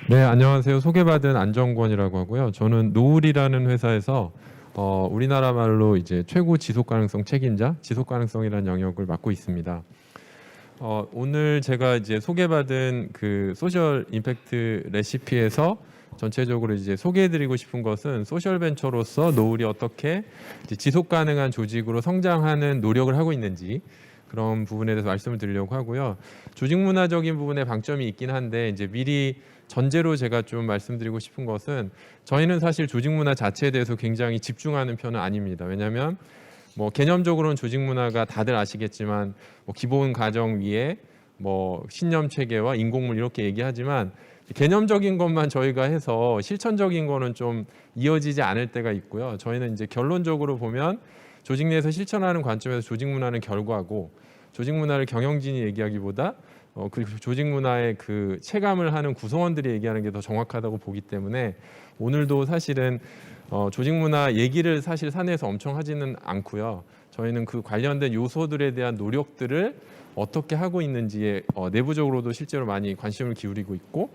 네, 안녕하세요. 소개받은 안정권이라고 하고요. 저는 노을이라는 회사에서 우리나라 말로 이제 최고 지속 가능성 책임자, 지속 가능성이라는 영역을 맡고 있습니다. 오늘 제가 이제 소개받은 그 소셜 임팩트 레시피에서 전체적으로 이제 소개해드리고 싶은 것은 소셜 벤처로서 노을이 어떻게 이제 지속 가능한 조직으로 성장하는 노력을 하고 있는지 그런 부분에 대해서 말씀을 드리려고 하고요. 조직 문화적인 부분에 방점이 있긴 한데 이제 미리 전제로 제가 좀 말씀드리고 싶은 것은 저희는 사실 조직 문화 자체에 대해서 굉장히 집중하는 편은 아닙니다. 왜냐하면 뭐 개념적으로는 조직 문화가 다들 아시겠지만 뭐 기본 가정 위에 뭐 신념 체계와 인공물 이렇게 얘기하지만 개념적인 것만 저희가 해서 실천적인 거는 좀 이어지지 않을 때가 있고요. 저희는 이제 결론적으로 보면 조직 내에서 실천하는 관점에서 조직 문화는 결과고 조직 문화를 경영진이 얘기하기보다 그 조직 문화의 그 체감을 하는 구성원들이 얘기하는 게 더 정확하다고 보기 때문에 오늘도 사실은 조직 문화 얘기를 사실 사내에서 엄청 하지는 않고요. 저희는 그 관련된 요소들에 대한 노력들을 어떻게 하고 있는지에 내부적으로도 실제로 많이 관심을 기울이고 있고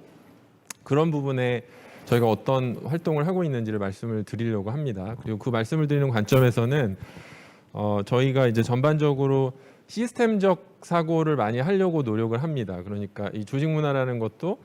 그런 부분에 저희가 어떤 활동을 하고 있는지를 말씀을 드리려고 합니다. 그리고 그 말씀을 드리는 관점에서는 저희가 이제 전반적으로 시스템적 사고를 많이 하려고 노력을 합니다. 그러니까 이 조직 문화라는 것도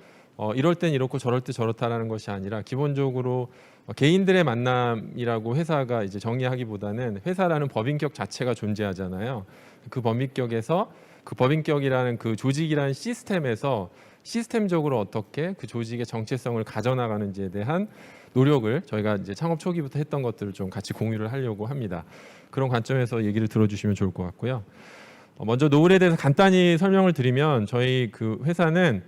이럴 땐 이렇고 저럴 때 저렇다라는 것이 아니라 기본적으로 개인들의 만남이라고 회사가 이제 정의하기보다는 회사라는 법인격 자체가 존재하잖아요. 그 법인격에서 그 법인격이라는 그 조직이라는 시스템에서 시스템적으로 어떻게 그 조직의 정체성을 가져나가는지에 대한 노력을 저희가 이제 창업 초기부터 했던 것들을 좀 같이 공유를 하려고 합니다. 그런 관점에서 얘기를 들어주시면 좋을 것 같고요. 먼저 노을에 대해서 간단히 설명을 드리면 저희 그 회사는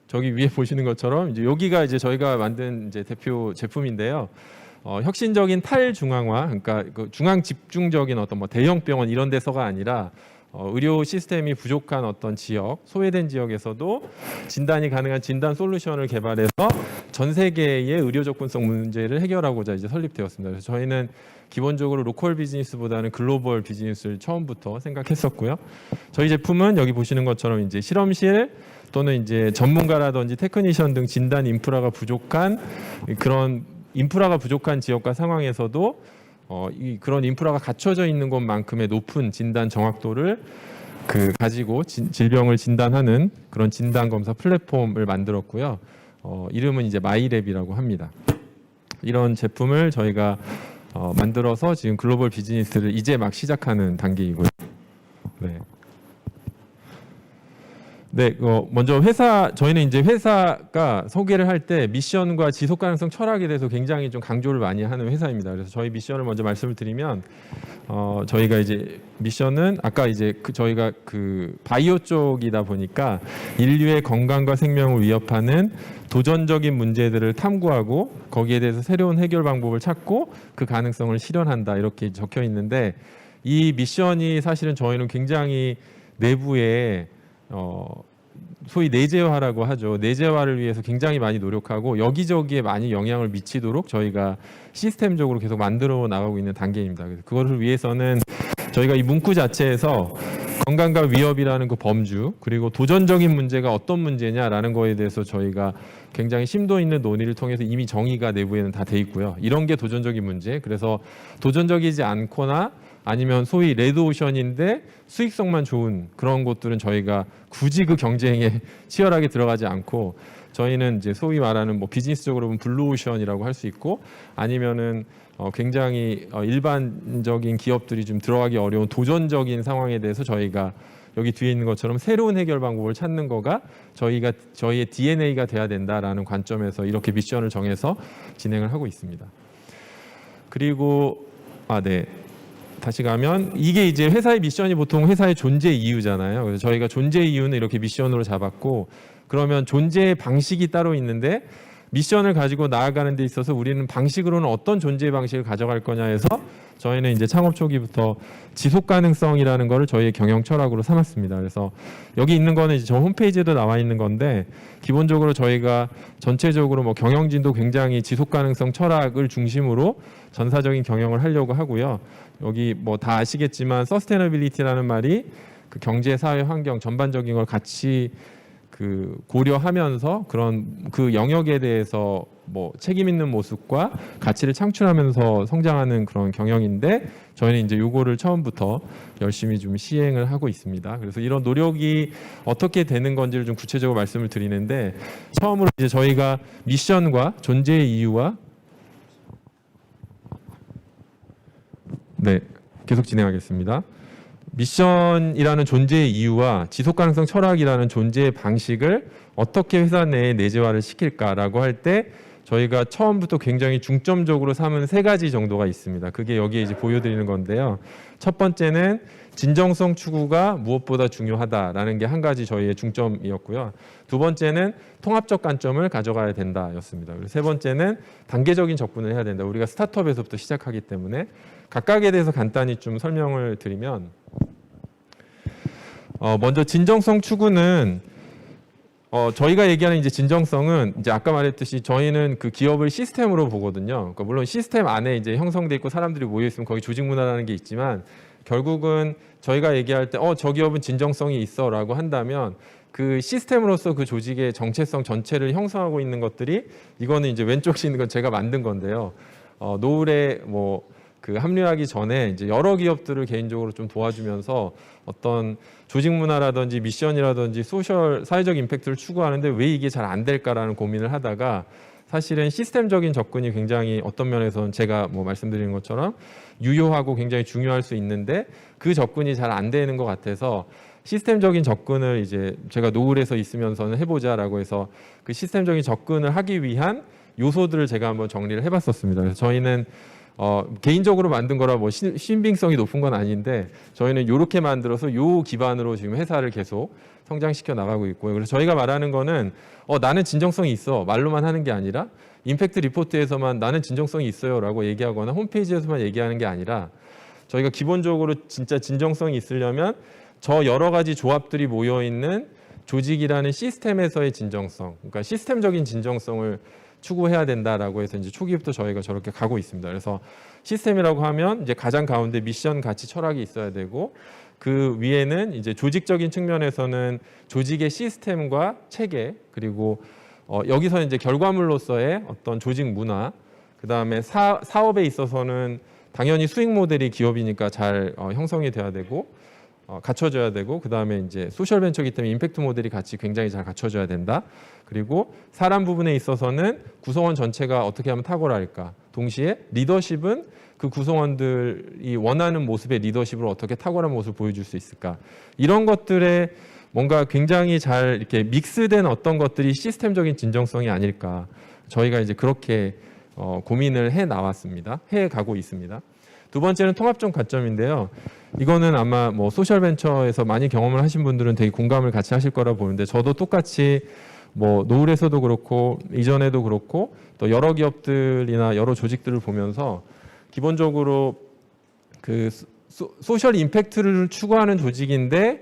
저기 위에 보시는 것처럼 이제 여기가 이제 저희가 만든 이제 대표 제품인데요. 혁신적인 탈중앙화, 그러니까 그 중앙 집중적인 어떤 뭐 대형 병원 이런 데서가 아니라 의료 시스템이 부족한 어떤 지역, 소외된 지역에서도 진단이 가능한 진단 솔루션을 개발해서 전 세계의 의료 접근성 문제를 해결하고자 이제 설립되었습니다. 그래서 저희는 기본적으로 로컬 비즈니스보다는 글로벌 비즈니스를 처음부터 생각했었고요. 저희 제품은 여기 보시는 것처럼 이제 실험실 또는 이제 전문가라든지 테크니션 등 진단 인프라가 부족한 그런 인프라가 부족한 지역과 상황에서도 그런 인프라가 갖춰져 있는 것만큼의 높은 진단 정확도를 가지고 질병을 진단하는 그런 진단 검사 플랫폼을 만들었고요. 이름은 이제 마이랩이라고 합니다. 이런 제품을 저희가 만들어서 지금 글로벌 비즈니스를 이제 막 시작하는 단계이고요. 네. 네, 먼저 저희는 이제 회사가 소개를 할 때 미션과 지속 가능성 철학에 대해서 굉장히 좀 강조를 많이 하는 회사입니다. 그래서 저희 미션을 먼저 말씀을 드리면, 저희가 이제 미션은 아까 이제 저희가 그 바이오 쪽이다 보니까 인류의 건강과 생명을 위협하는 도전적인 문제들을 탐구하고 거기에 대해서 새로운 해결 방법을 찾고 그 가능성을 실현한다 이렇게 적혀 있는데 이 미션이 사실은 저희는 굉장히 내부에 소위 내재화라고 하죠. 내재화를 위해서 굉장히 많이 노력하고 여기저기에 많이 영향을 미치도록 저희가 시스템적으로 계속 만들어 나가고 있는 단계입니다. 그래서 그거를 위해서는 저희가 이 문구 자체에서 건강과 위협이라는 그 범주 그리고 도전적인 문제가 어떤 문제냐라는 거에 대해서 저희가 굉장히 심도 있는 논의를 통해서 이미 정의가 내부에는 다 돼 있고요. 이런 게 도전적인 문제. 그래서 도전적이지 않거나 아니면 소위 레드오션인데 수익성만 좋은 그런 곳들은 저희가 굳이 그 경쟁에 치열하게 들어가지 않고 저희는 이제 소위 말하는 뭐 비즈니스적으로 보면 블루오션이라고 할 수 있고 아니면은 굉장히 일반적인 기업들이 좀 들어가기 어려운 도전적인 상황에 대해서 저희가 여기 뒤에 있는 것처럼 새로운 해결 방법을 찾는 거가 저희의 DNA가 돼야 된다라는 관점에서 이렇게 미션을 정해서 진행을 하고 있습니다. 그리고 네. 다시 가면 이게 이제 회사의 미션이 보통 회사의 존재 이유잖아요. 그래서 저희가 존재 이유는 이렇게 미션으로 잡았고 그러면 존재의 방식이 따로 있는데 미션을 가지고 나아가는 데 있어서 우리는 방식으로는 어떤 존재의 방식을 가져갈 거냐 해서 저희는 이제 창업 초기부터 지속 가능성이라는 거를 저희의 경영 철학으로 삼았습니다. 그래서 여기 있는 거는 이제 저 홈페이지에도 나와 있는 건데 기본적으로 저희가 전체적으로 뭐 경영진도 굉장히 지속 가능성 철학을 중심으로 전사적인 경영을 하려고 하고요. 여기 뭐 다 아시겠지만 서스테너빌리티라는 말이 그 경제, 사회, 환경 전반적인 걸 같이 그 고려하면서 그런 그 영역에 대해서 뭐 책임 있는 모습과 가치를 창출하면서 성장하는 그런 경영인데 저희는 이제 요거를 처음부터 열심히 좀 시행을 하고 있습니다. 그래서 이런 노력이 어떻게 되는 건지를 좀 구체적으로 말씀을 드리는데 처음으로 이제 저희가 미션과 존재의 이유와 네, 계속 진행하겠습니다. 미션이라는 존재의 이유와 지속가능성 철학이라는 존재의 방식을 어떻게 회사 내에 내재화를 시킬까라고 할 때 저희가 처음부터 굉장히 중점적으로 삼은 3가지 정도가 있습니다. 그게 여기에 이제 보여드리는 건데요. 첫 번째는 진정성 추구가 무엇보다 중요하다라는 게 한 가지 저희의 중점이었고요. 두 번째는 통합적 관점을 가져가야 된다였습니다. 그리고 세 번째는 단계적인 접근을 해야 된다. 우리가 스타트업에서부터 시작하기 때문에 각각에 대해서 간단히 좀 설명을 드리면 먼저 진정성 추구는 저희가 얘기하는 이제 진정성은 이제 아까 말했듯이 저희는 그 기업을 시스템으로 보거든요. 그러니까 물론 시스템 안에 이제 형성돼 있고 사람들이 모여 있으면 거기 조직 문화라는 게 있지만 결국은 저희가 얘기할 때 저 기업은 진정성이 있어라고 한다면 그 시스템으로서 그 조직의 정체성 전체를 형성하고 있는 것들이 이거는 이제 왼쪽에 있는 건 제가 만든 건데요. 노을에 그 합류하기 전에 이제 여러 기업들을 개인적으로 좀 도와주면서 어떤 조직 문화라든지 미션이라든지 소셜 사회적 임팩트를 추구하는데 왜 이게 잘 안 될까라는 고민을 하다가 사실은 시스템적인 접근이 굉장히 어떤 면에서는 제가 말씀드리는 것처럼 유효하고 굉장히 중요할 수 있는데 그 접근이 잘 안 되는 것 같아서 시스템적인 접근을 이제 제가 노을에서 있으면서는 해보자라고 해서 그 시스템적인 접근을 하기 위한 요소들을 제가 한번 정리를 해봤었습니다. 그래서 저희는 개인적으로 만든 거라 신빙성이 높은 건 아닌데 저희는 이렇게 만들어서 요 기반으로 지금 회사를 계속 성장시켜 나가고 있고요. 그래서 저희가 말하는 거는 나는 진정성이 있어 말로만 하는 게 아니라 임팩트 리포트에서만 나는 진정성이 있어요라고 얘기하거나 홈페이지에서만 얘기하는 게 아니라 저희가 기본적으로 진짜 진정성이 있으려면 저 여러 가지 조합들이 모여 있는 조직이라는 시스템에서의 진정성, 그러니까 시스템적인 진정성을 추구해야 된다라고 해서 이제 초기부터 저희가 저렇게 가고 있습니다. 그래서 시스템이라고 하면 이제 가장 가운데 미션, 가치, 철학이 있어야 되고 그 위에는 이제 조직적인 측면에서는 조직의 시스템과 체계 그리고 여기서 이제 결과물로서의 어떤 조직 문화, 그 다음에 사업에 있어서는 당연히 수익 모델이 기업이니까 잘 형성이 돼야 되고 갖춰져야 되고 그 다음에 이제 소셜 벤처이기 때문에 임팩트 모델이 같이 굉장히 잘 갖춰져야 된다. 그리고 사람 부분에 있어서는 구성원 전체가 어떻게 하면 탁월할까. 동시에 리더십은 그 구성원들이 원하는 모습의 리더십을 어떻게 탁월한 모습을 보여줄 수 있을까. 이런 것들에 뭔가 굉장히 잘 이렇게 믹스된 어떤 것들이 시스템적인 진정성이 아닐까. 저희가 이제 그렇게 고민을 해 나왔습니다. 해 가고 있습니다. 두 번째는 통합적 관점인데요. 이거는 아마 소셜벤처에서 많이 경험을 하신 분들은 되게 공감을 같이 하실 거라 보는데 저도 똑같이 노을에서도 그렇고 이전에도 그렇고 또 여러 기업들이나 여러 조직들을 보면서 기본적으로 그 소셜 임팩트를 추구하는 조직인데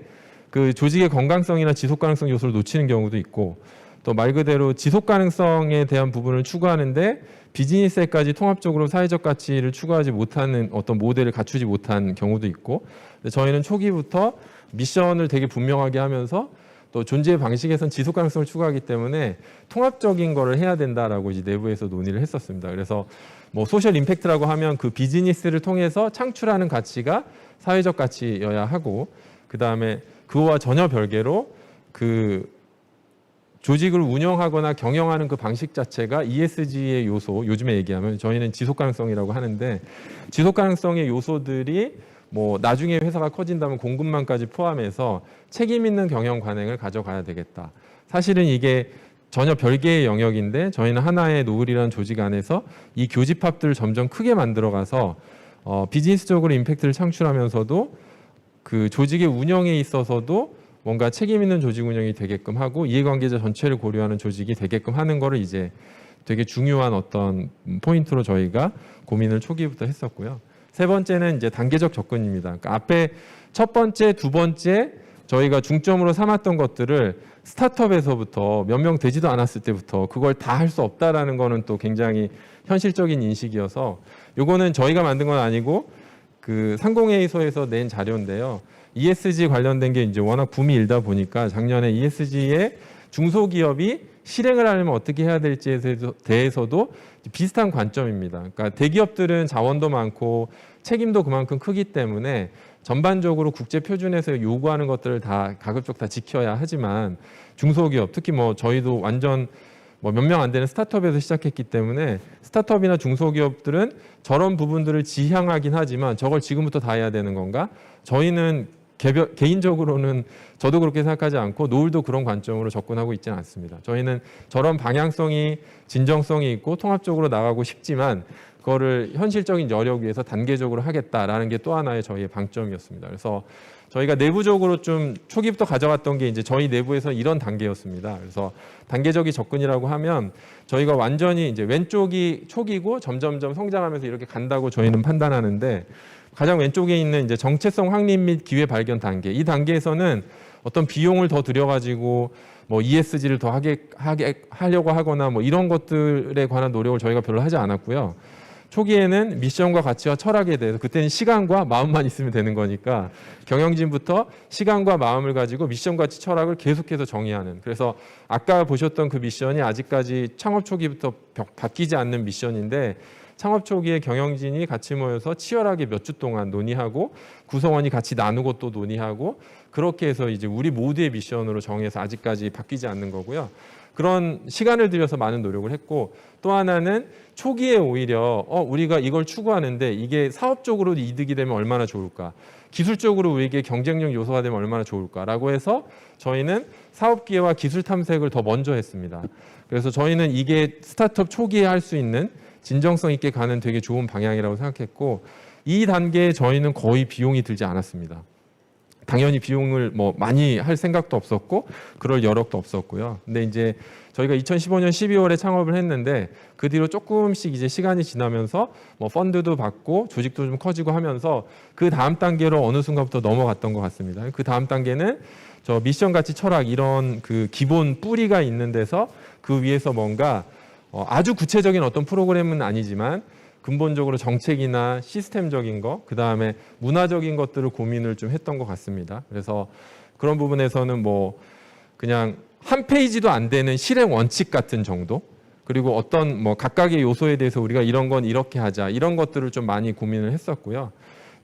그 조직의 건강성이나 지속 가능성 요소를 놓치는 경우도 있고 또 말 그대로 지속 가능성에 대한 부분을 추구하는데 비즈니스에까지 통합적으로 사회적 가치를 추구하지 못하는 어떤 모델을 갖추지 못한 경우도 있고 저희는 초기부터 미션을 되게 분명하게 하면서 또 존재의 방식에선 지속 가능성을 추구하기 때문에 통합적인 거를 해야 된다라고 이제 내부에서 논의를 했었습니다. 그래서 소셜 임팩트라고 하면 그 비즈니스를 통해서 창출하는 가치가 사회적 가치여야 하고 그 다음에 그거와 전혀 별개로 그 조직을 운영하거나 경영하는 그 방식 자체가 ESG의 요소, 요즘에 얘기하면 저희는 지속 가능성이라고 하는데 지속 가능성의 요소들이 나중에 회사가 커진다면 공급망까지 포함해서 책임 있는 경영 관행을 가져가야 되겠다. 사실은 이게 전혀 별개의 영역인데 저희는 하나의 노을이라는 조직 안에서 이 교집합들을 점점 크게 만들어가서 비즈니스적으로 임팩트를 창출하면서도 그 조직의 운영에 있어서도 뭔가 책임 있는 조직 운영이 되게끔 하고 이해관계자 전체를 고려하는 조직이 되게끔 하는 거를 이제 되게 중요한 어떤 포인트로 저희가 고민을 초기부터 했었고요. 세 번째는 이제 단계적 접근입니다. 그러니까 앞에 첫 번째, 두 번째 저희가 중점으로 삼았던 것들을 스타트업에서부터 몇 명 되지도 않았을 때부터 그걸 다 할 수 없다라는 거는 또 굉장히 현실적인 인식이어서 요거는 저희가 만든 건 아니고 그 상공회의소에서 낸 자료인데요. ESG 관련된 게 이제 워낙 붐이 일다 보니까 작년에 ESG의 중소기업이 실행을 하려면 어떻게 해야 될지에 대해서도 비슷한 관점입니다. 그러니까 대기업들은 자원도 많고 책임도 그만큼 크기 때문에 전반적으로 국제 표준에서 요구하는 것들을 다 가급적 다 지켜야 하지만 중소기업, 특히 뭐 저희도 완전 뭐 몇 명 안 되는 스타트업에서 시작했기 때문에 스타트업이나 중소기업들은 저런 부분들을 지향하긴 하지만 저걸 지금부터 다 해야 되는 건가? 저희는 개인적으로는 저도 그렇게 생각하지 않고 노을도 그런 관점으로 접근하고 있지는 않습니다. 저희는 저런 방향성이 진정성이 있고 통합적으로 나가고 싶지만 그거를 현실적인 여력 위해서 단계적으로 하겠다라는 게 또 하나의 저희의 방점이었습니다. 그래서 저희가 내부적으로 좀 초기부터 가져갔던 게 이제 저희 내부에서 이런 단계였습니다. 그래서 단계적인 접근이라고 하면 저희가 완전히 이제 왼쪽이 초기고 점점점 성장하면서 이렇게 간다고 저희는 판단하는데 가장 왼쪽에 있는 이제 정체성 확립 및 기회 발견 단계. 이 단계에서는 어떤 비용을 더 들여가지고 뭐 ESG를 더 하려고 하거나 뭐 이런 것들에 관한 노력을 저희가 별로 하지 않았고요. 초기에는 미션과 가치와 철학에 대해서 그때는 시간과 마음만 있으면 되는 거니까 경영진부터 시간과 마음을 가지고 미션, 가치, 철학을 계속해서 정의하는. 그래서 아까 보셨던 그 미션이 아직까지 창업 초기부터 바뀌지 않는 미션인데 창업 초기에 경영진이 같이 모여서 치열하게 몇 주 동안 논의하고 구성원이 같이 나누고 또 논의하고 그렇게 해서 이제 우리 모두의 미션으로 정해서 아직까지 바뀌지 않는 거고요. 그런 시간을 들여서 많은 노력을 했고 또 하나는 초기에 오히려 우리가 이걸 추구하는데 이게 사업적으로 이득이 되면 얼마나 좋을까, 기술적으로 우리에게 경쟁력 요소가 되면 얼마나 좋을까라고 해서 저희는 사업 기회와 기술 탐색을 더 먼저 했습니다. 그래서 저희는 이게 스타트업 초기에 할 수 있는 진정성 있게 가는 되게 좋은 방향이라고 생각했고 이 단계에 저희는 거의 비용이 들지 않았습니다. 당연히 비용을 뭐 많이 할 생각도 없었고 그럴 여력도 없었고요. 근데 이제 저희가 2015년 12월에 창업을 했는데 그 뒤로 조금씩 이제 시간이 지나면서 뭐 펀드도 받고 조직도 좀 커지고 하면서 그 다음 단계로 어느 순간부터 넘어갔던 것 같습니다. 그 다음 단계는 저 미션 가치 철학 이런 그 기본 뿌리가 있는 데서 그 위에서 뭔가 아주 구체적인 어떤 프로그램은 아니지만 근본적으로 정책이나 시스템적인 거, 그 다음에 문화적인 것들을 고민을 좀 했던 것 같습니다. 그래서 그런 부분에서는 뭐 그냥 한 페이지도 안 되는 실행 원칙 같은 정도, 그리고 어떤 뭐 각각의 요소에 대해서 우리가 이런 건 이렇게 하자 이런 것들을 좀 많이 고민을 했었고요.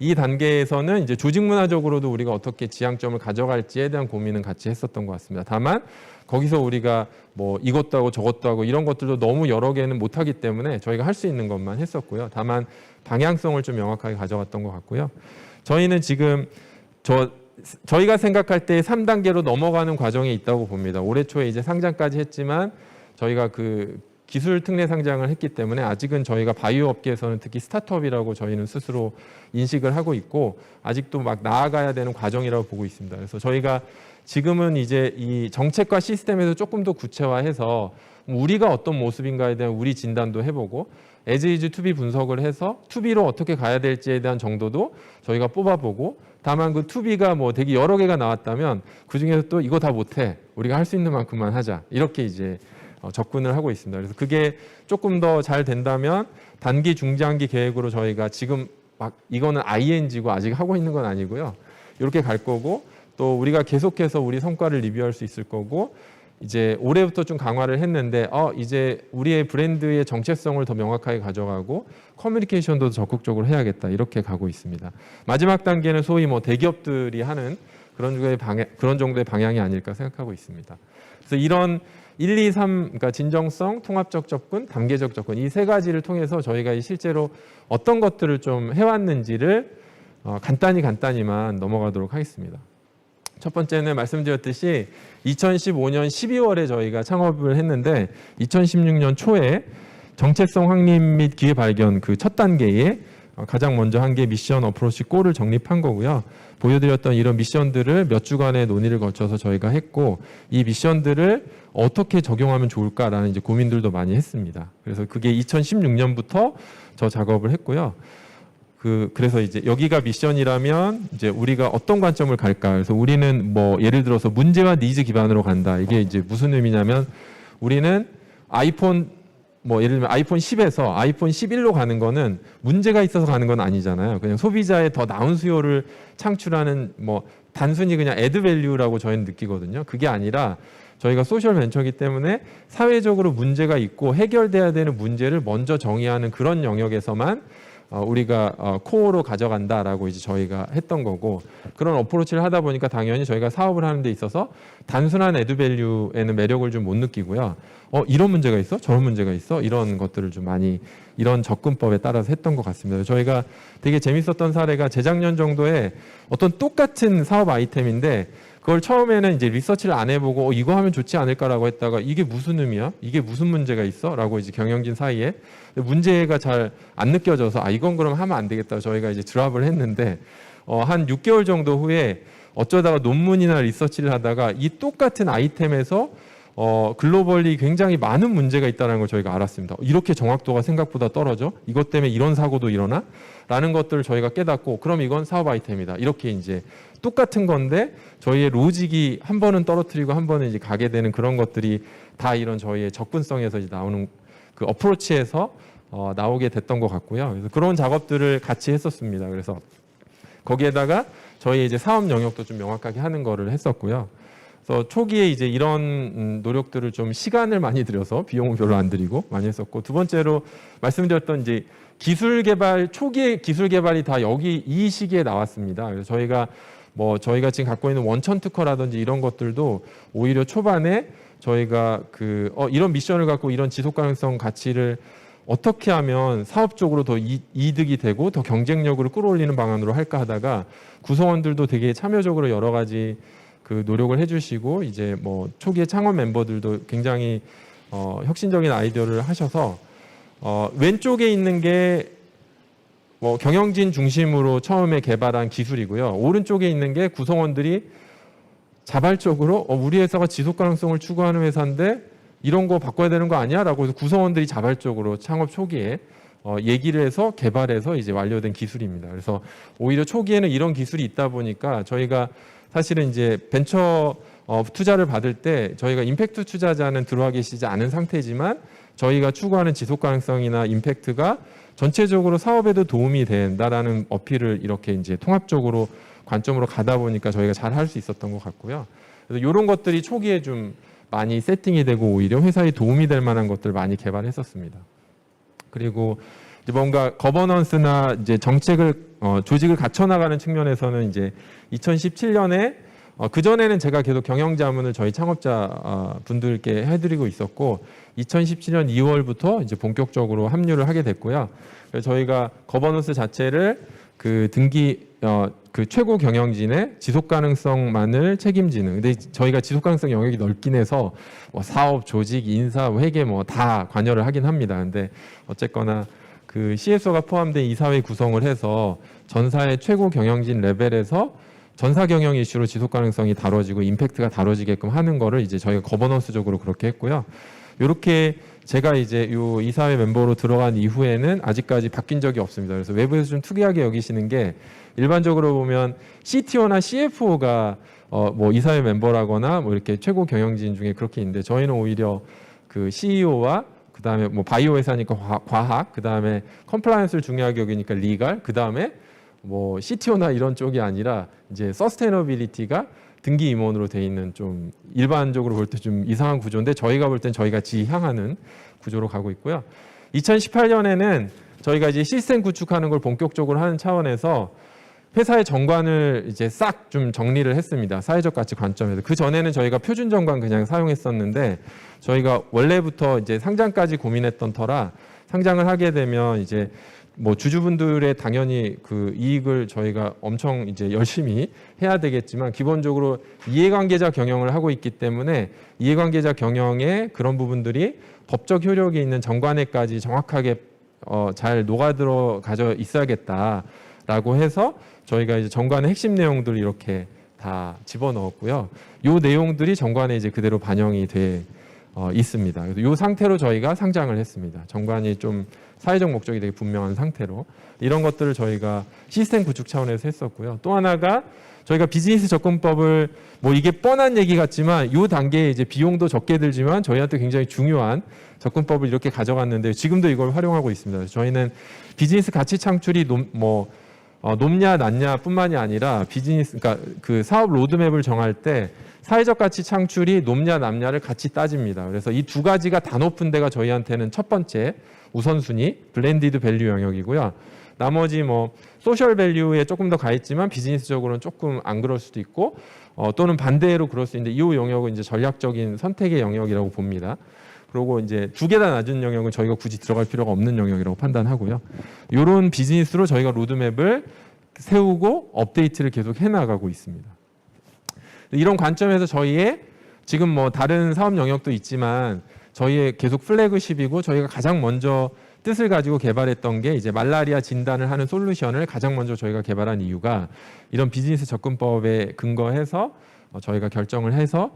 이 단계에서는 이제 조직 문화적으로도 우리가 어떻게 지향점을 가져갈지에 대한 고민은 같이 했었던 것 같습니다. 다만 거기서 우리가 뭐 이것도 하고 저것도 하고 이런 것들도 너무 여러 개는 못하기 때문에 저희가 할 수 있는 것만 했었고요. 다만 방향성을 좀 명확하게 가져갔던 것 같고요. 저희는 지금 저희가 생각할 때 3단계로 넘어가는 과정에 있다고 봅니다. 올해 초에 이제 상장까지 했지만 저희가 그 기술 특례 상장을 했기 때문에 아직은 저희가 바이오 업계에서는 특히 스타트업이라고 저희는 스스로 인식을 하고 있고 아직도 막 나아가야 되는 과정이라고 보고 있습니다. 그래서 저희가 지금은 이제 이 정책과 시스템에서 조금 더 구체화해서 우리가 어떤 모습인가에 대한 우리 진단도 해보고 as is to be 분석을 해서 to be로 어떻게 가야 될지에 대한 정도도 저희가 뽑아보고 다만 그 to be가 뭐 되게 여러 개가 나왔다면 그중에서 또 이거 다 못해 우리가 할 수 있는 만큼만 하자 이렇게 이제 접근을 하고 있습니다. 그래서 그게 조금 더 잘 된다면 단기, 중장기 계획으로 저희가 지금 막 이거는 ING고 아직 하고 있는 건 아니고요. 이렇게 갈 거고 또 우리가 계속해서 우리 성과를 리뷰할 수 있을 거고 이제 올해부터 좀 강화를 했는데 이제 우리의 브랜드의 정체성을 더 명확하게 가져가고 커뮤니케이션도 적극적으로 해야겠다 이렇게 가고 있습니다. 마지막 단계는 소위 뭐 대기업들이 하는 그런 정도의 방향이 아닐까 생각하고 있습니다. 그래서 이런 1, 2, 3 그러니까 진정성, 통합적 접근, 단계적 접근 이 세 가지를 통해서 저희가 실제로 어떤 것들을 좀 해왔는지를 간단히만 넘어가도록 하겠습니다. 첫 번째는 말씀드렸듯이 2015년 12월에 저희가 창업을 했는데 2016년 초에 정체성 확립 및 기회 발견 그 첫 단계에 가장 먼저 한 게 미션 어프로치 골을 정립한 거고요. 보여드렸던 이런 미션들을 몇 주간의 논의를 거쳐서 저희가 했고 이 미션들을 어떻게 적용하면 좋을까라는 이제 고민들도 많이 했습니다. 그래서 그게 2016년부터 저 작업을 했고요. 그래서 이제 여기가 미션이라면 이제 우리가 어떤 관점을 갈까? 그래서 우리는 뭐 예를 들어서 문제와 니즈 기반으로 간다. 이게 이제 무슨 의미냐면 우리는 아이폰 뭐 예를 들면 아이폰 10에서 아이폰 11로 가는 거는 문제가 있어서 가는 건 아니잖아요. 그냥 소비자의 더 나은 수요를 창출하는 뭐 단순히 그냥 애드 밸류라고 저희는 느끼거든요. 그게 아니라 저희가 소셜 벤처이기 때문에 사회적으로 문제가 있고 해결돼야 되는 문제를 먼저 정의하는 그런 영역에서만 우리가 코어로 가져간다라고 이제 저희가 했던 거고, 그런 어프로치를 하다 보니까 당연히 저희가 사업을 하는 데 있어서 단순한 애드밸류에는 매력을 좀 못 느끼고요. 이런 문제가 있어? 저런 문제가 있어? 이런 것들을 좀 많이 이런 접근법에 따라서 했던 것 같습니다. 저희가 되게 재밌었던 사례가 재작년 정도에 어떤 똑같은 사업 아이템인데 그걸 처음에는 이제 리서치를 안 해보고 이거 하면 좋지 않을까라고 했다가 이게 무슨 의미야? 이게 무슨 문제가 있어? 라고 이제 경영진 사이에 문제가 잘 안 느껴져서 이건 그럼 하면 안 되겠다. 저희가 이제 드랍을 했는데 한 6개월 정도 후에 어쩌다가 논문이나 리서치를 하다가 이 똑같은 아이템에서 글로벌리 굉장히 많은 문제가 있다는 걸 저희가 알았습니다. 이렇게 정확도가 생각보다 떨어져? 이것 때문에 이런 사고도 일어나? 라는 것들을 저희가 깨닫고 그럼 이건 사업 아이템이다. 이렇게 이제 똑같은 건데 저희의 로직이 한 번은 떨어뜨리고 한 번은 이제 가게 되는 그런 것들이 다 이런 저희의 접근성에서 이제 나오는 그 어프로치에서 나오게 됐던 것 같고요. 그래서 그런 작업들을 같이 했었습니다. 그래서 거기에다가 저희 이제 사업 영역도 좀 명확하게 하는 거를 했었고요. 그래서 초기에 이제 이런 노력들을 좀 시간을 많이 들여서 비용은 별로 안 들이고 많이 했었고, 두 번째로 말씀드렸던 이제 기술 개발, 초기의 기술 개발이 다 여기 이 시기에 나왔습니다. 그래서 저희가 지금 갖고 있는 원천 특허라든지 이런 것들도 오히려 초반에 저희가 이런 미션을 갖고 이런 지속 가능성 가치를 어떻게 하면 사업적으로 더 이득이 되고 더 경쟁력을 끌어올리는 방안으로 할까 하다가 구성원들도 되게 참여적으로 여러 가지 그 노력을 해주시고 이제 뭐 초기에 창업 멤버들도 굉장히 혁신적인 아이디어를 하셔서 왼쪽에 있는 게 뭐 경영진 중심으로 처음에 개발한 기술이고요. 오른쪽에 있는 게 구성원들이 자발적으로 우리 회사가 지속 가능성을 추구하는 회사인데 이런 거 바꿔야 되는 거 아니야? 라고 해서 구성원들이 자발적으로 창업 초기에 얘기를 해서 개발해서 이제 완료된 기술입니다. 그래서 오히려 초기에는 이런 기술이 있다 보니까 저희가 사실은 이제 벤처 투자를 받을 때 저희가 임팩트 투자자는 들어와 계시지 않은 상태지만 저희가 추구하는 지속 가능성이나 임팩트가 전체적으로 사업에도 도움이 된다라는 어필을 이렇게 이제 통합적으로 관점으로 가다 보니까 저희가 잘 할 수 있었던 것 같고요. 그래서 이런 것들이 초기에 좀 많이 세팅이 되고 오히려 회사에 도움이 될 만한 것들 많이 개발했었습니다. 그리고 이제 뭔가 거버넌스나 이제 정책을 조직을 갖춰 나가는 측면에서는 이제 2017년에 그 전에는 제가 계속 경영 자문을 저희 창업자 분들께 해드리고 있었고 2017년 2월부터 이제 본격적으로 합류를 하게 됐고요. 그래서 저희가 거버넌스 자체를 그 최고 경영진의 지속 가능성만을 책임지는. 근데 저희가 지속 가능성 영역이 넓긴 해서 뭐 사업, 조직, 인사, 회계 뭐 다 관여를 하긴 합니다. 근데 어쨌거나 그 CSO가 포함된 이사회 구성을 해서 전사의 최고 경영진 레벨에서 전사 경영 이슈로 지속 가능성이 다뤄지고 임팩트가 다뤄지게끔 하는 거를 이제 저희가 거버넌스적으로 그렇게 했고요. 이렇게 제가 이제 요 이사회 멤버로 들어간 이후에는 아직까지 바뀐 적이 없습니다. 그래서 외부에서 좀 특이하게 여기시는 게 일반적으로 보면 CTO나 CFO가 뭐 이사회 멤버라거나 뭐 이렇게 최고 경영진 중에 그렇게 있는데 저희는 오히려 그 CEO와 그다음에 뭐 바이오 회사니까 과학, 그다음에 컴플라이언스를 중요하게 여기니까 리갈, 그다음에 뭐 CTO나 이런 쪽이 아니라 이제 서스테너빌리티가 등기 임원으로 돼 있는 좀 일반적으로 볼 때 좀 이상한 구조인데 저희가 볼 땐 저희가 지향하는 구조로 가고 있고요. 2018년에는 저희가 이제 시스템 구축하는 걸 본격적으로 하는 차원에서 회사의 정관을 이제 싹 좀 정리를 했습니다. 사회적 가치 관점에서. 그 전에는 저희가 표준 정관 그냥 사용했었는데 저희가 원래부터 이제 상장까지 고민했던 터라 상장을 하게 되면 이제 뭐 주주분들의 당연히 그 이익을 저희가 엄청 이제 열심히 해야 되겠지만 기본적으로 이해관계자 경영을 하고 있기 때문에 이해관계자 경영의 그런 부분들이 법적 효력이 있는 정관에까지 정확하게 잘 녹아들어 가져 있어야겠다라고 해서 저희가 이제 정관의 핵심 내용들을 이렇게 다 집어넣었고요. 이 내용들이 정관에 이제 그대로 반영이 돼 있습니다. 그래서 이 상태로 저희가 상장을 했습니다. 정관이 좀 사회적 목적이 되게 분명한 상태로 이런 것들을 저희가 시스템 구축 차원에서 했었고요. 또 하나가 저희가 비즈니스 접근법을 뭐 이게 뻔한 얘기 같지만 이 단계에 이제 비용도 적게 들지만 저희한테 굉장히 중요한 접근법을 이렇게 가져갔는데 지금도 이걸 활용하고 있습니다. 그래서 저희는 비즈니스 가치 창출이 높냐 낮냐뿐만이 아니라 비즈니스 그러니까 그 사업 로드맵을 정할 때 사회적 가치 창출이 높냐 낮냐를 같이 따집니다. 그래서 이 두 가지가 다 높은 데가 저희한테는 첫 번째 우선순위 블렌디드 밸류 영역이고요. 나머지 뭐 소셜 밸류에 조금 더 가 있지만 비즈니스적으로는 조금 안 그럴 수도 있고 또는 반대로 그럴 수 있는데 이 영역은 이제 전략적인 선택의 영역이라고 봅니다. 그리고 이제 두 개 다 낮은 영역은 저희가 굳이 들어갈 필요가 없는 영역이라고 판단하고요. 이런 비즈니스로 저희가 로드맵을 세우고 업데이트를 계속 해나가고 있습니다. 이런 관점에서 저희의 지금 뭐 다른 사업 영역도 있지만 저희의 계속 플래그십이고 저희가 가장 먼저 뜻을 가지고 개발했던 게 이제 말라리아 진단을 하는 솔루션을 가장 먼저 저희가 개발한 이유가 이런 비즈니스 접근법에 근거해서 저희가 결정을 해서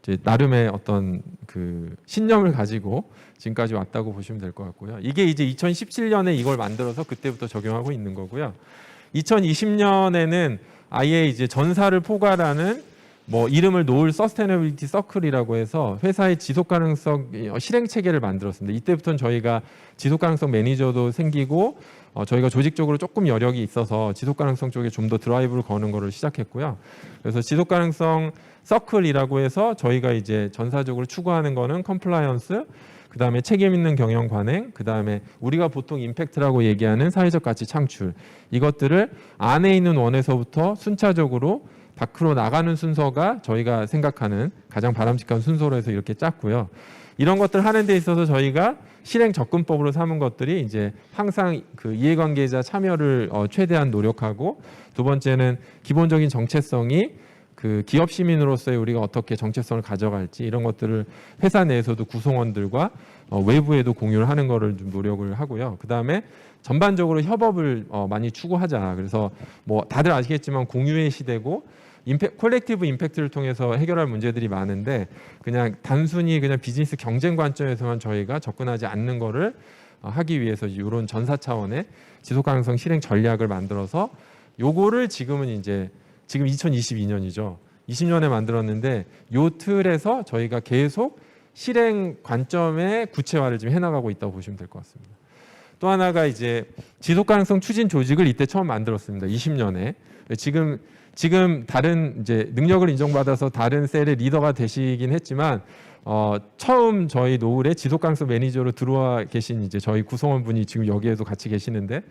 이제 나름의 어떤 그 신념을 가지고 지금까지 왔다고 보시면 될 것 같고요. 이게 이제 2017년에 이걸 만들어서 그때부터 적용하고 있는 거고요. 2020년에는 아예 이제 전사를 포괄하는 뭐 이름을 노을 서스테너빌리티 서클이라고 해서 회사의 지속 가능성 실행 체계를 만들었습니다. 이때부터는 저희가 지속 가능성 매니저도 생기고 저희가 조직적으로 조금 여력이 있어서 지속 가능성 쪽에 좀 더 드라이브를 거는 거를 시작했고요. 그래서 지속 가능성 서클이라고 해서 저희가 이제 전사적으로 추구하는 거는 컴플라이언스, 그다음에 책임 있는 경영 관행, 그다음에 우리가 보통 임팩트라고 얘기하는 사회적 가치 창출, 이것들을 안에 있는 원에서부터 순차적으로 밖으로 나가는 순서가 저희가 생각하는 가장 바람직한 순서로 해서 이렇게 짰고요. 이런 것들 하는 데 있어서 저희가 실행 접근법으로 삼은 것들이 이제 항상 그 이해관계자 참여를 최대한 노력하고, 두 번째는 기본적인 정체성이 그 기업 시민으로서의 우리가 어떻게 정체성을 가져갈지 이런 것들을 회사 내에서도 구성원들과 외부에도 공유를 하는 거를 좀 노력을 하고요. 그다음에 전반적으로 협업을 많이 추구하자. 그래서 뭐 다들 아시겠지만 공유의 시대고 콜렉티브 임팩트를 통해서 해결할 문제들이 많은데 그냥 단순히 그냥 비즈니스 경쟁 관점에서만 저희가 접근하지 않는 거를 하기 위해서 이런 전사 차원의 지속 가능성 실행 전략을 만들어서 요거를 지금은 이제 지금 2022년이죠. 20년에 만들었는데 요 틀에서 저희가 계속 실행 관점의 구체화를 지금 해나가고 있다고 보시면 될 것 같습니다. 또 하나가 이제 지속 가능성 추진 조직을 이때 처음 만들었습니다. 20년에. 지금 다른 이제 능력을 인정받아서 다른 셀의 리더가 되시긴 했지만 처음 저희 노을의 지속 가능성 매니저로 들어와 계신 이제 저희 구성원분이 지금 여기에도 같이 계시는데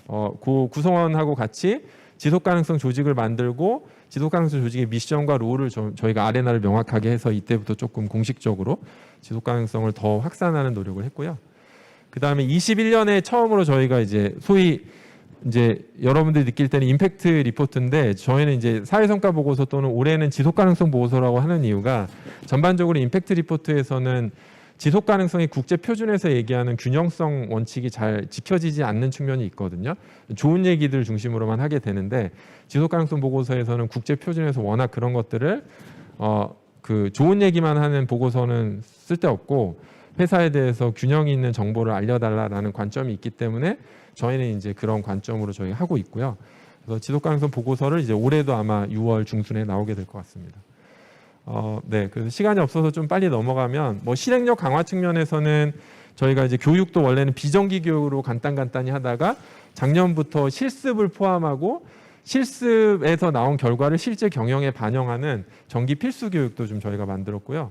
그 구성원하고 같이 지속 가능성 조직을 만들고 지속 가능성 조직의 미션과 롤을 저희가 아레나를 명확하게 해서 이때부터 조금 공식적으로 지속 가능성을 더 확산하는 노력을 했고요. 그다음에 21년에 처음으로 저희가 이제 소위 이제 여러분들이 느낄 때는 임팩트 리포트인데 저희는 이제 사회성과 보고서 또는 올해는 지속 가능성 보고서라고 하는 이유가 전반적으로 임팩트 리포트에서는 지속 가능성이 국제 표준에서 얘기하는 균형성 원칙이 잘 지켜지지 않는 측면이 있거든요. 좋은 얘기들 중심으로만 하게 되는데 지속 가능성 보고서에서는 국제 표준에서 워낙 그런 것들을 그 좋은 얘기만 하는 보고서는 쓸데없고 회사에 대해서 균형 있는 정보를 알려달라라는 관점이 있기 때문에 저희는 이제 그런 관점으로 저희 하고 있고요. 그래서 지속 가능성 보고서를 이제 올해도 아마 6월 중순에 나오게 될 것 같습니다. 네, 그래서 시간이 없어서 좀 빨리 넘어가면 뭐 실행력 강화 측면에서는 저희가 이제 교육도 원래는 비정기 교육으로 간단히 하다가 작년부터 실습을 포함하고 실습에서 나온 결과를 실제 경영에 반영하는 정기 필수 교육도 좀 저희가 만들었고요.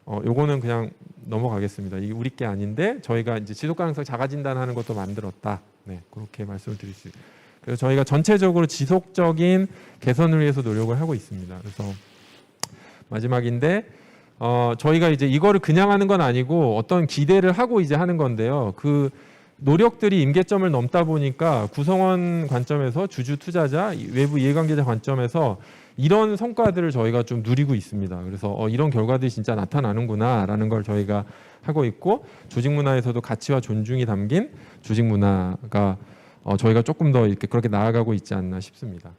요거는 그냥 넘어가겠습니다. 이게 우리 게 아닌데 저희가 이제 지속 가능성 자가 진단하는 것도 만들었다. 네, 그렇게 말씀을 드릴 수 있어요. 그래서 저희가 전체적으로 지속적인 개선을 위해서 노력을 하고 있습니다. 그래서 마지막인데 저희가 이제 이거를 그냥 하는 건 아니고 어떤 기대를 하고 이제 하는 건데요. 그 노력들이 임계점을 넘다 보니까 구성원 관점에서 주주 투자자, 외부 이해관계자 관점에서 이런 성과들을 저희가 좀 누리고 있습니다. 그래서 이런 결과들이 진짜 나타나는구나라는 걸 저희가 하고 있고 조직 문화에서도 가치와 존중이 담긴 조직 문화가 저희가 조금 더 이렇게 그렇게 나아가고 있지 않나 싶습니다.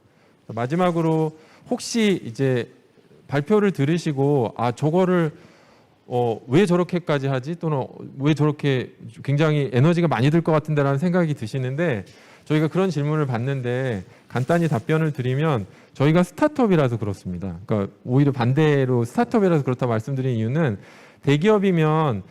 마지막으로 혹시 이제 발표를 들으시고 저거를 왜 저렇게까지 하지 또는 왜 저렇게 굉장히 에너지가 많이 들 것 같은데라는 생각이 드시는데 저희가 그런 질문을 받는데 간단히 답변을 드리면 저희가 스타트업이라서 그렇습니다. 그러니까 오히려 반대로 스타트업이라서 그렇다 말씀드린 이유는 대기업이면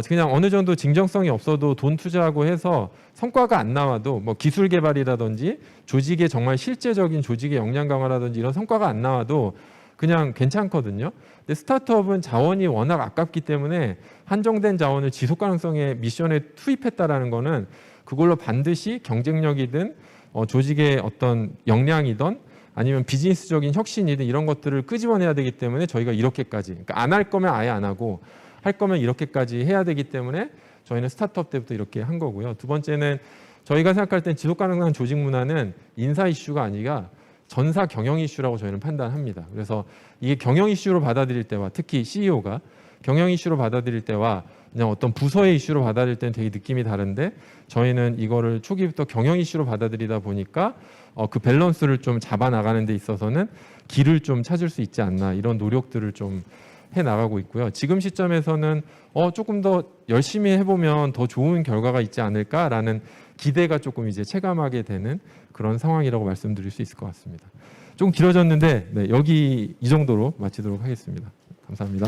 그냥 어느 정도 진정성이 없어도 돈 투자하고 해서 성과가 안 나와도 뭐 기술 개발이라든지 조직의 정말 실제적인 조직의 역량 강화라든지 이런 성과가 안 나와도 그냥 괜찮거든요. 근데 스타트업은 자원이 워낙 아깝기 때문에 한정된 자원을 지속 가능성의 미션에 투입했다라는 거는 그걸로 반드시 경쟁력이든 조직의 어떤 역량이든 아니면 비즈니스적인 혁신이든 이런 것들을 끄집어내야 되기 때문에 저희가 이렇게까지, 그러니까 안 할 거면 아예 안 하고 할 거면 이렇게까지 해야 되기 때문에 저희는 스타트업 때부터 이렇게 한 거고요. 두 번째는 저희가 생각할 땐 지속 가능한 조직 문화는 인사 이슈가 아니라 전사 경영 이슈라고 저희는 판단합니다. 그래서 이게 경영 이슈로 받아들일 때와 특히 CEO가 경영 이슈로 받아들일 때와 그냥 어떤 부서의 이슈로 받아들일 때는 되게 느낌이 다른데 저희는 이거를 초기부터 경영 이슈로 받아들이다 보니까 그 밸런스를 좀 잡아 나가는 데 있어서는 길을 좀 찾을 수 있지 않나 이런 노력들을 좀 해 나가고 있고요. 지금 시점에서는 조금 더 열심히 해보면 더 좋은 결과가 있지 않을까라는 기대가 조금 이제 체감하게 되는 그런 상황이라고 말씀드릴 수 있을 것 같습니다. 좀 길어졌는데 네, 여기 이 정도로 마치도록 하겠습니다. 감사합니다.